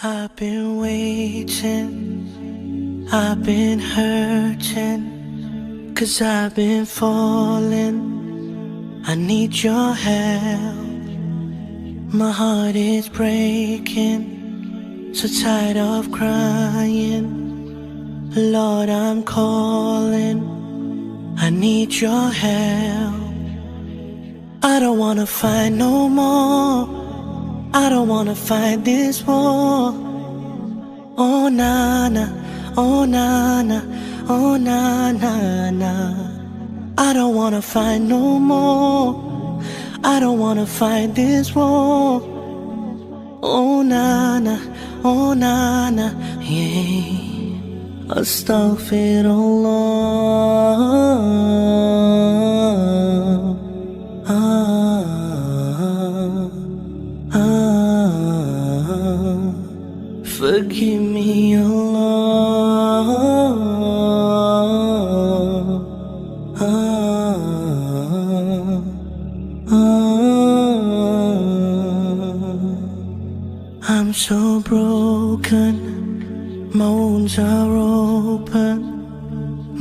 I've been waiting, I've been hurting, 'cause I've been falling. I need your help. My heart is breaking, so tired of crying. Lord, I'm calling, I need your help. I don't wanna fight no more, I don't wanna fight this war. Oh na na, oh na na, oh na na na. I don't wanna fight no more, I don't wanna fight this war. Oh na na, oh na na, yeah. Astaghfirullah. Forgive me, Allah. I'm so broken, my wounds are open,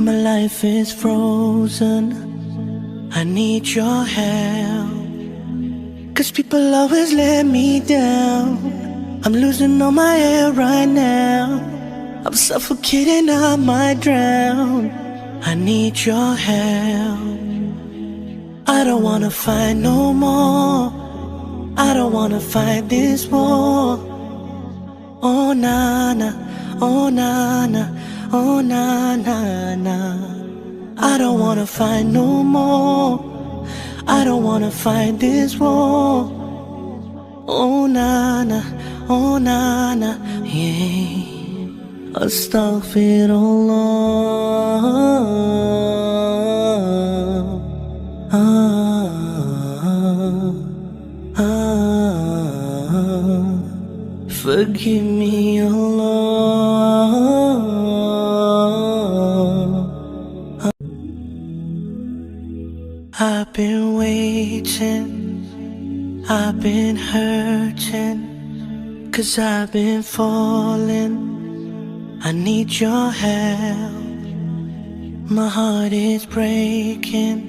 my life is frozen. I need your help, 'cause people always let me down. I'm losing all my air right now, I'm suffocating, I might drown. I need your help. I don't wanna fight no more, I don't wanna fight this war. Oh na na, oh na na, oh na na na. I don't wanna fight no more, I don't wanna fight this war. Oh na na, oh na na, yeah. Astaghfirullah. Forgive me, Allah. I've been waiting, I've been hurting, 'cause I've been falling. I need your help. My heart is breaking,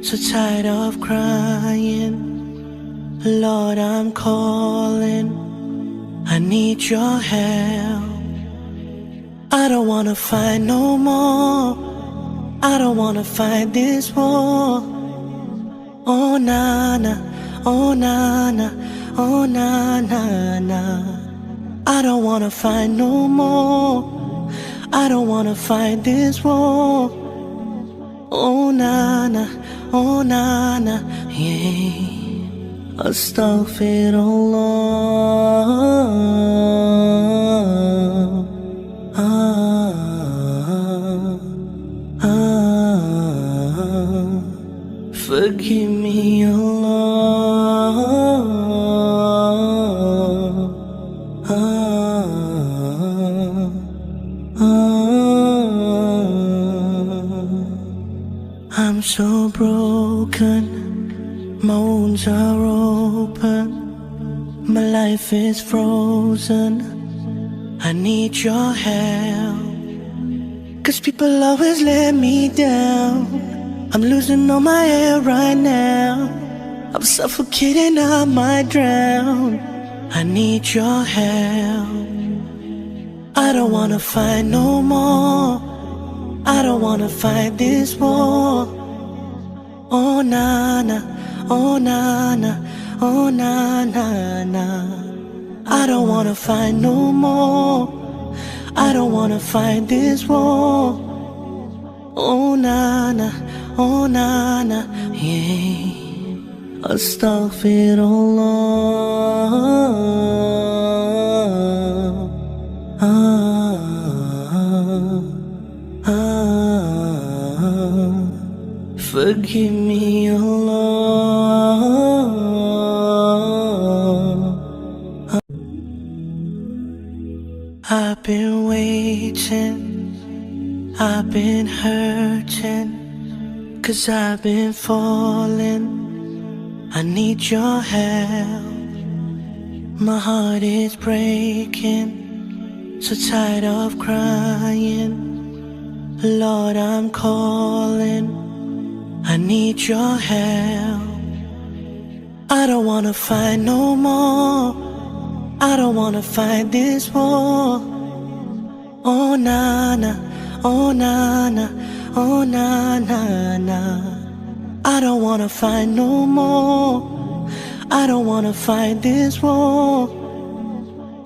so tired of crying. Lord, I'm calling, I need your help. I don't wanna fight no more, I don't wanna fight this war. Oh na na, oh na na, oh na na na. I don't wanna fight no more, I don't wanna fight this war. Oh na na, oh na na, yeah. Astaghfirullah. Forgive me, Allah. I'm so broken, my wounds are open, my life is frozen. I need your help, 'cause people always let me down. I'm losing all my air right now, I'm suffocating, I might drown. I need your help. I don't wanna fight no more, I don't wanna fight this war. Oh na na, oh na na, oh na na na. I don't wanna fight no more, I don't wanna fight this war. Oh na na, oh na na, yeah. Astaghfirullah. Forgive me, Allah. I've been waiting, I've been hurting, 'cause I've been falling. I need your help. My heart is breaking, so tired of crying. Lord, I'm calling, I need your help. I don't wanna fight no more, I don't wanna fight this war. Oh na na, oh na na, oh na na na. I don't wanna fight no more, I don't wanna fight this war.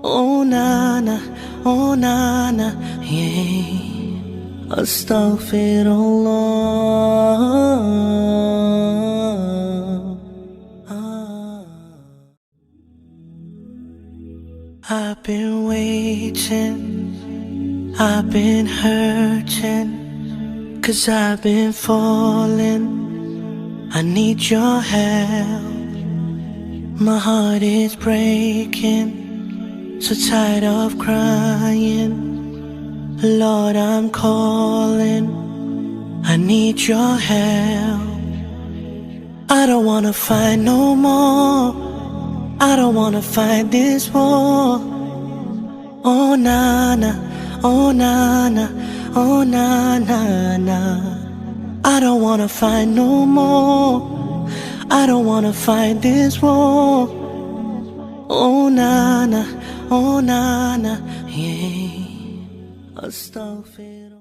Oh na na, oh na na, yeah. Astaghfirullah. I've been waiting, I've been hurting, 'cause I've been falling. I need your help. My heart is breaking, so tired of crying. Lord, I'm calling, I need your help. I don't wanna fight no more, I don't wanna fight this war. Oh na na, oh na na, oh na na na. I don't wanna fight no more, I don't wanna fight this war. Oh na na, oh na na, yeah. Astaghfirullah.